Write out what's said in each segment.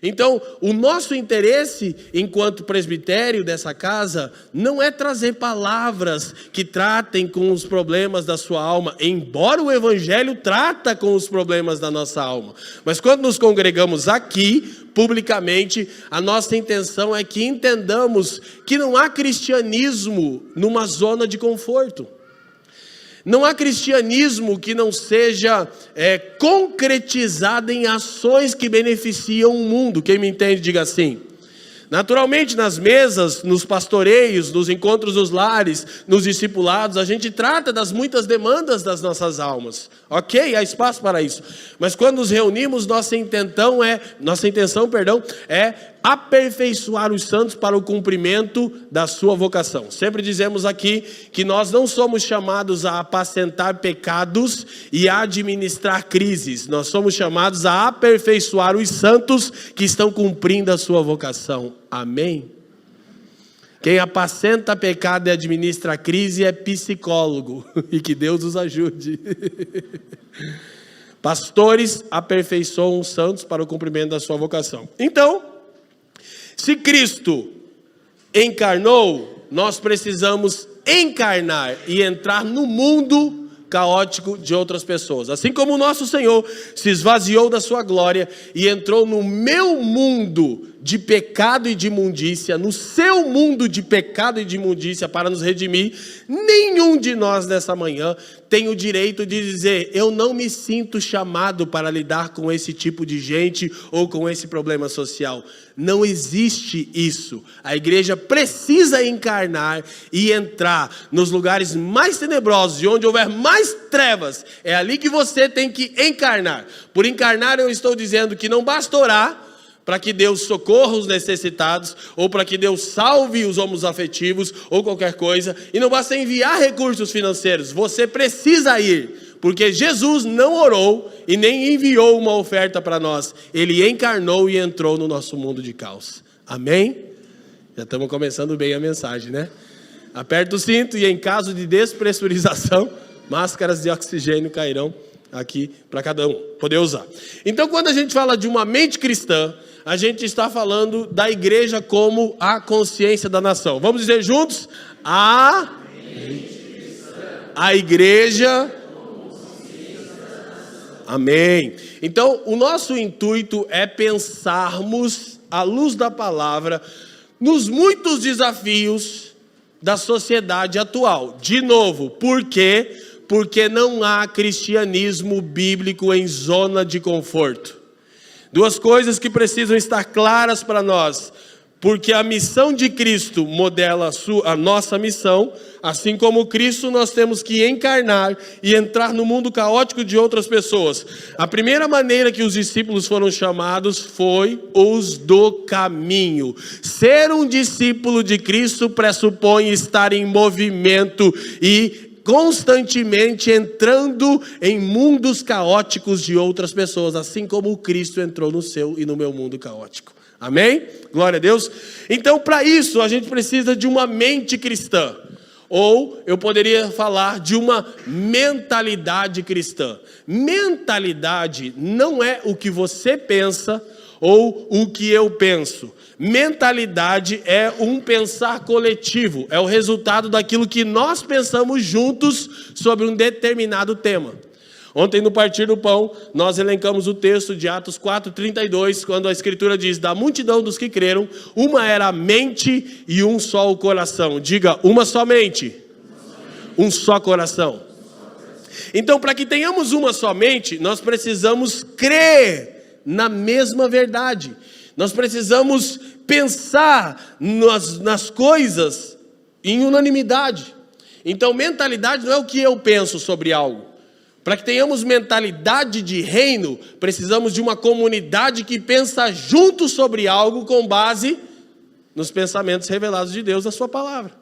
Então, o nosso interesse enquanto presbitério dessa casa não é trazer palavras que tratem com os problemas da sua alma, embora o evangelho trata com os problemas da nossa alma. Mas quando nos congregamos aqui, publicamente, a nossa intenção é que entendamos que não há cristianismo numa zona de conforto. Não há cristianismo que não seja concretizado em ações que beneficiam o mundo. Quem me entende, diga assim. Naturalmente, nas mesas, nos pastoreios, nos encontros dos lares, nos discipulados, a gente trata das muitas demandas das nossas almas. Ok? Há espaço para isso. Mas quando nos reunimos, nossa intenção é aperfeiçoar os santos para o cumprimento da sua vocação. Sempre dizemos aqui que nós não somos chamados a apacentar pecados e a administrar crises. Nós somos chamados a aperfeiçoar os santos que estão cumprindo a sua vocação. Amém? Quem apacenta pecado e administra crise é psicólogo. E que Deus os ajude. Pastores aperfeiçoam os santos para o cumprimento da sua vocação. Então, se Cristo encarnou, nós precisamos encarnar e entrar no mundo caótico de outras pessoas. Assim como o nosso Senhor se esvaziou da sua glória e entrou no meu mundo de pecado e de imundícia, no seu mundo de pecado e de imundícia para nos redimir, nenhum de nós nessa manhã tem o direito de dizer: eu não me sinto chamado para lidar com esse tipo de gente ou com esse problema social. Não existe isso. A igreja precisa encarnar e entrar nos lugares mais tenebrosos e onde houver mais trevas. É ali que você tem que encarnar. Por encarnar eu estou dizendo que não basta orar para que Deus socorra os necessitados, ou para que Deus salve os homoafetivos, ou qualquer coisa, e não basta enviar recursos financeiros, você precisa ir, porque Jesus não orou e nem enviou uma oferta para nós, Ele encarnou e entrou no nosso mundo de caos. Amém? Já estamos começando bem a mensagem, né? Aperta o cinto e em caso de despressurização, máscaras de oxigênio cairão aqui para cada um poder usar. Então, quando a gente fala de uma mente cristã, a gente está falando da igreja como a consciência da nação. Vamos dizer juntos? A igreja. Amém. Então, o nosso intuito é pensarmos, à luz da palavra, nos muitos desafios da sociedade atual. De novo, por quê? Porque não há cristianismo bíblico em zona de conforto. Duas coisas que precisam estar claras para nós. Porque a missão de Cristo modela a nossa missão. Assim como Cristo, nós temos que encarnar e entrar no mundo caótico de outras pessoas. A primeira maneira que os discípulos foram chamados foi os do caminho. Ser um discípulo de Cristo pressupõe estar em movimento e constantemente entrando em mundos caóticos de outras pessoas, assim como o Cristo entrou no seu e no meu mundo caótico. Amém? Glória a Deus. Então, para isso, a gente precisa de uma mente cristã. Ou eu poderia falar de uma mentalidade cristã. Mentalidade não é o que você pensa ou o que eu penso. Mentalidade é um pensar coletivo, é o resultado daquilo que nós pensamos juntos sobre um determinado tema. Ontem no Partir do Pão, nós elencamos o texto de Atos 4:32, quando a Escritura diz: da multidão dos que creram, uma era a mente e um só o coração. Diga, uma só mente, um só coração. Então, para que tenhamos uma só mente, nós precisamos crer na mesma verdade. Nós precisamos pensar nas coisas em unanimidade. Então, mentalidade não é o que eu penso sobre algo. Para que tenhamos mentalidade de reino, precisamos de uma comunidade que pensa junto sobre algo com base nos pensamentos revelados de Deus, da sua palavra.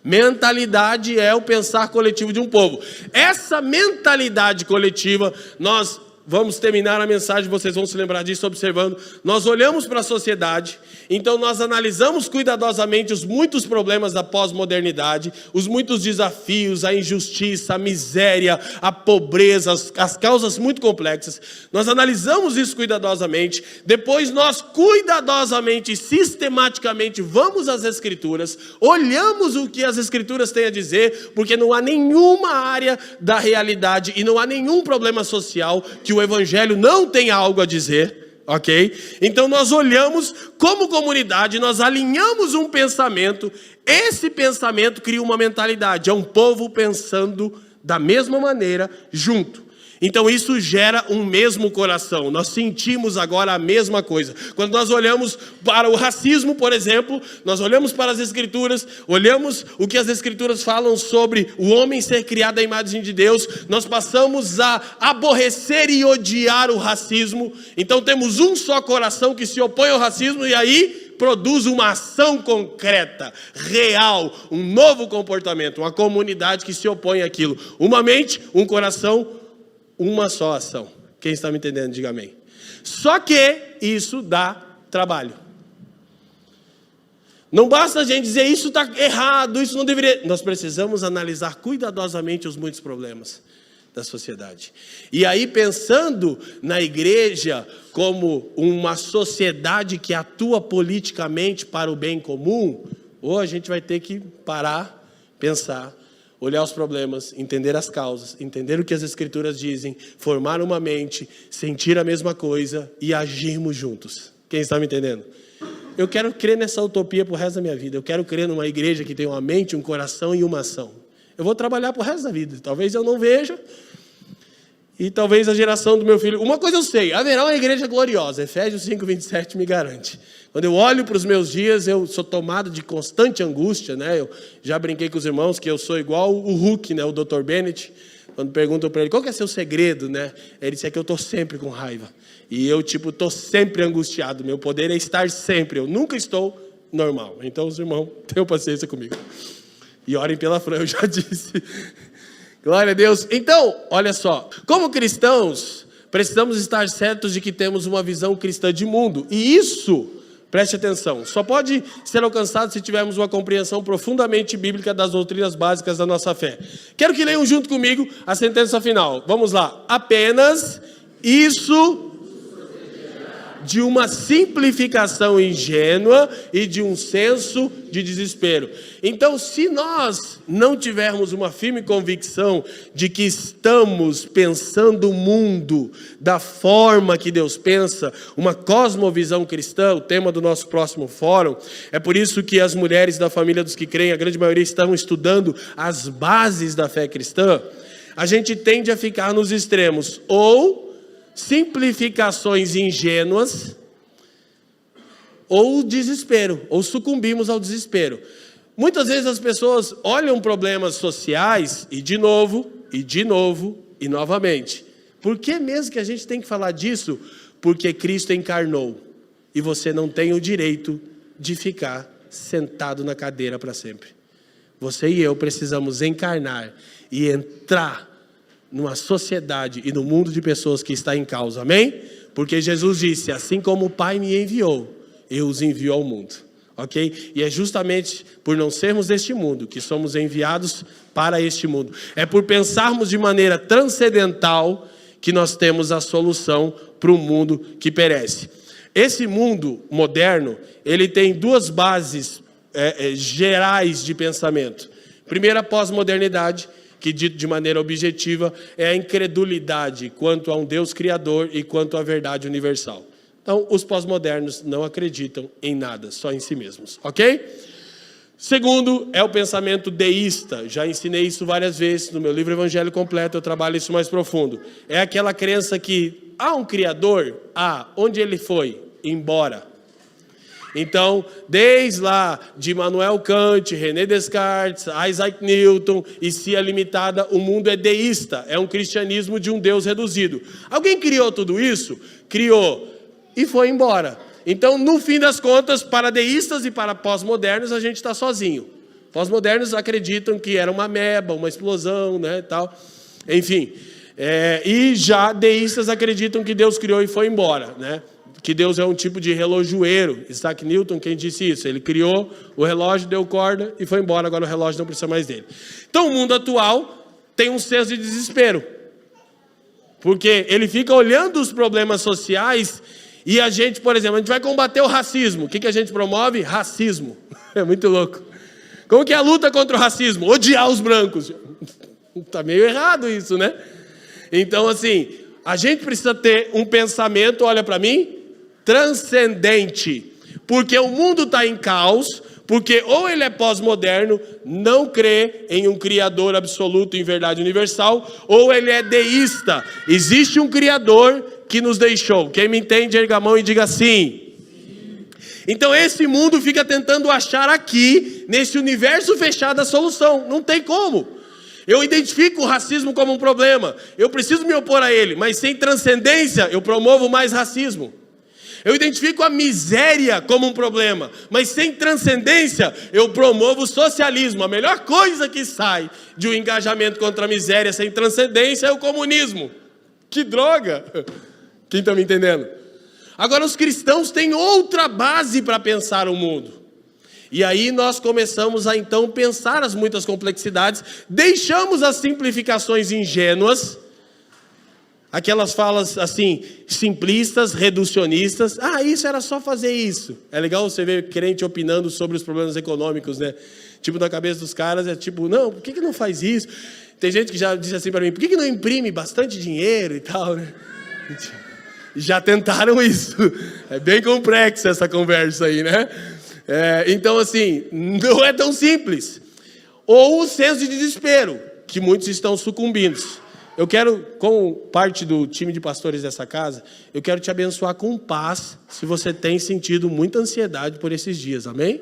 Mentalidade é o pensar coletivo de um povo. Essa mentalidade coletiva, nós vamos terminar a mensagem, vocês vão se lembrar disso observando. Nós olhamos para a sociedade, então nós analisamos cuidadosamente os muitos problemas da pós-modernidade, os muitos desafios, a injustiça, a miséria, a pobreza, as causas muito complexas. Nós analisamos isso cuidadosamente, depois nós cuidadosamente, sistematicamente vamos às Escrituras, olhamos o que as Escrituras têm a dizer, porque não há nenhuma área da realidade e não há nenhum problema social que o Evangelho não tenha algo a dizer, ok? Então nós olhamos como comunidade, nós alinhamos um pensamento, esse pensamento cria uma mentalidade, é um povo pensando da mesma maneira junto. Então isso gera um mesmo coração, nós sentimos agora a mesma coisa. Quando nós olhamos para o racismo, por exemplo, nós olhamos para as Escrituras, olhamos o que as Escrituras falam sobre o homem ser criado à imagem de Deus, nós passamos a aborrecer e odiar o racismo. Então temos um só coração que se opõe ao racismo e aí produz uma ação concreta, real, um novo comportamento, uma comunidade que se opõe àquilo. Uma mente, um coração, uma só ação. Quem está me entendendo, diga amém. Só que isso dá trabalho. Não basta a gente dizer isso está errado, isso não deveria. Nós precisamos analisar cuidadosamente os muitos problemas da sociedade. E aí, pensando na igreja como uma sociedade que atua politicamente para o bem comum, ou a gente vai ter que parar, pensar, olhar os problemas, entender as causas, entender o que as Escrituras dizem, formar uma mente, sentir a mesma coisa e agirmos juntos. Quem está me entendendo? Eu quero crer nessa utopia para o resto da minha vida. Eu quero crer numa igreja que tem uma mente, um coração e uma ação. Eu vou trabalhar para o resto da vida. Talvez eu não veja e talvez a geração do meu filho... Uma coisa eu sei, haverá uma igreja gloriosa. Efésios 5:27 me garante. Quando eu olho para os meus dias, eu sou tomado de constante angústia, né? Eu já brinquei com os irmãos que eu sou igual o Hulk, né? O Dr. Bennett. Quando perguntam para ele, qual que é seu segredo, né? Ele disse que eu estou sempre com raiva. E eu, estou sempre angustiado. Meu poder é estar sempre. Eu nunca estou normal. Então, os irmãos, tenham paciência comigo. E orem pela Fran, eu já disse. Glória a Deus. Então, olha só. Como cristãos, precisamos estar certos de que temos uma visão cristã de mundo. E isso... Preste atenção, só pode ser alcançado se tivermos uma compreensão profundamente bíblica das doutrinas básicas da nossa fé. Quero que leiam junto comigo a sentença final. Vamos lá. Apenas isso de uma simplificação ingênua e de um senso de desespero. Então, se nós não tivermos uma firme convicção de que estamos pensando o mundo da forma que Deus pensa, uma cosmovisão cristã, o tema do nosso próximo fórum, é por isso que as mulheres da família dos que creem, a grande maioria estão estudando as bases da fé cristã, a gente tende a ficar nos extremos, ou simplificações ingênuas, ou desespero, ou sucumbimos ao desespero. Muitas vezes as pessoas olham problemas sociais e de novo, e novamente. Por que mesmo que a gente tem que falar disso? Porque Cristo encarnou, e você não tem o direito de ficar sentado na cadeira para sempre. Você e eu precisamos encarnar e entrar numa sociedade e no mundo de pessoas que está em causa, amém? Porque Jesus disse, assim como o Pai me enviou, eu os envio ao mundo, ok? E é justamente por não sermos deste mundo que somos enviados para este mundo. É por pensarmos de maneira transcendental que nós temos a solução para o mundo que perece. Esse mundo moderno, ele tem duas bases gerais de pensamento. Primeiro, a pós-modernidade, que dito de maneira objetiva é a incredulidade quanto a um Deus criador e quanto à verdade universal. Então, os pós-modernos não acreditam em nada, só em si mesmos, ok? Segundo, é o pensamento deísta. Já ensinei isso várias vezes no meu livro Evangelho Completo, eu trabalho isso mais profundo. É aquela crença que há um Criador, onde ele foi? Embora. Então, desde lá de Immanuel Kant, René Descartes, Isaac Newton e Cia Limitada, o mundo é deísta, é um cristianismo de um Deus reduzido. Alguém criou tudo isso? Criou e foi embora. Então, no fim das contas, para deístas e para pós-modernos, a gente está sozinho. Pós-modernos acreditam que era uma ameba, uma explosão, né, tal. Enfim, E já deístas acreditam que Deus criou e foi embora, né? Que Deus é um tipo de relojoeiro. Isaac Newton, quem disse isso? Ele criou o relógio, deu corda e foi embora, agora o relógio não precisa mais dele. Então o mundo atual tem um senso de desespero, porque ele fica olhando os problemas sociais e a gente, por exemplo, a gente vai combater o racismo. O que a gente promove? Racismo. É muito louco. Como que é a luta contra o racismo? Odiar os brancos. Está meio errado isso, né? Então, assim, a gente precisa ter um pensamento, olha para mim, transcendente. Porque o mundo está em caos, porque ou ele é pós-moderno, não crê em um Criador absoluto em verdade universal, ou ele é deísta. Existe um Criador que nos deixou. Quem me entende, erga a mão e diga sim. Então esse mundo fica tentando achar aqui, nesse universo fechado, a solução. Não tem como. Eu identifico o racismo como um problema. Eu preciso me opor a ele, mas sem transcendência eu promovo mais racismo. Eu identifico a miséria como um problema, mas sem transcendência eu promovo o socialismo. A melhor coisa que sai de um engajamento contra a miséria sem transcendência é o comunismo. Que droga! Quem está me entendendo? Agora os cristãos têm outra base para pensar o mundo. E aí nós começamos a então pensar as muitas complexidades, deixamos as simplificações ingênuas, aquelas falas assim, simplistas, reducionistas. Isso era só fazer isso. É legal você ver crente opinando sobre os problemas econômicos, né? Tipo, na cabeça dos caras é tipo, não, por que não faz isso? Tem gente que já disse assim para mim, por que não imprime bastante dinheiro e tal, né? Já tentaram isso. É bem complexa essa conversa aí, né? Então, assim, não é tão simples. Ou o senso de desespero, que muitos estão sucumbindo. Eu quero, como parte do time de pastores dessa casa, eu quero te abençoar com paz, se você tem sentido muita ansiedade por esses dias, amém?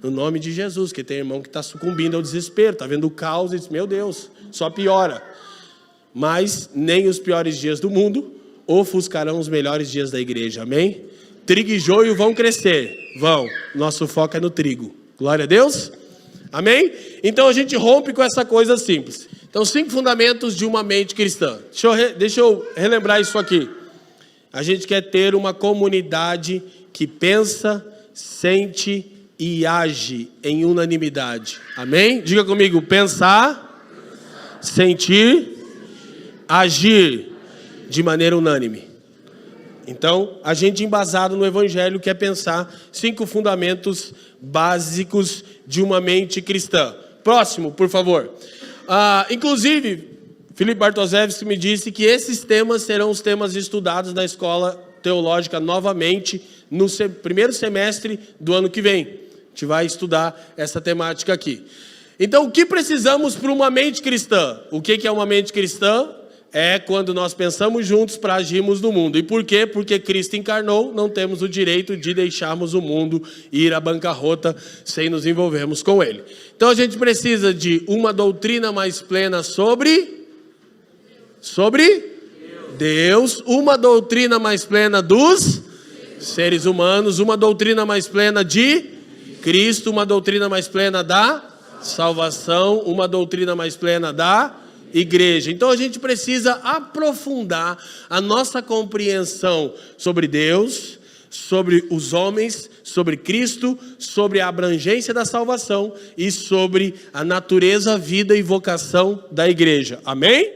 No nome de Jesus, que tem irmão que está sucumbindo ao desespero, está vendo o caos e diz, meu Deus, só piora. Mas nem os piores dias do mundo ofuscarão os melhores dias da igreja, amém? Trigo e joio vão crescer, vão. Nosso foco é no trigo. Glória a Deus. Amém? Então a gente rompe com essa coisa simples. Então 5 fundamentos de uma mente cristã. Deixa eu relembrar isso aqui. A gente quer ter uma comunidade que pensa, sente e age em unanimidade. Amém? Diga comigo, pensar, sentir, agir de maneira unânime. Então, a gente embasado no Evangelho quer pensar 5 fundamentos básicos de uma mente cristã. Próximo, por favor. Inclusive, Felipe Bartoszewski me disse que esses temas serão os temas estudados na escola teológica novamente no primeiro semestre do ano que vem. A gente vai estudar essa temática aqui. Então, o que precisamos para uma mente cristã? O que é uma mente cristã? É quando nós pensamos juntos para agirmos no mundo. E por quê? Porque Cristo encarnou, não temos o direito de deixarmos o mundo ir à bancarrota sem nos envolvermos com ele. Então a gente precisa de uma doutrina mais plena sobre Deus, uma doutrina mais plena dos seres humanos, uma doutrina mais plena de Cristo, uma doutrina mais plena da salvação, uma doutrina mais plena da igreja. Então a gente precisa aprofundar a nossa compreensão sobre Deus, sobre os homens, sobre Cristo, sobre a abrangência da salvação e sobre a natureza, vida e vocação da igreja. Amém?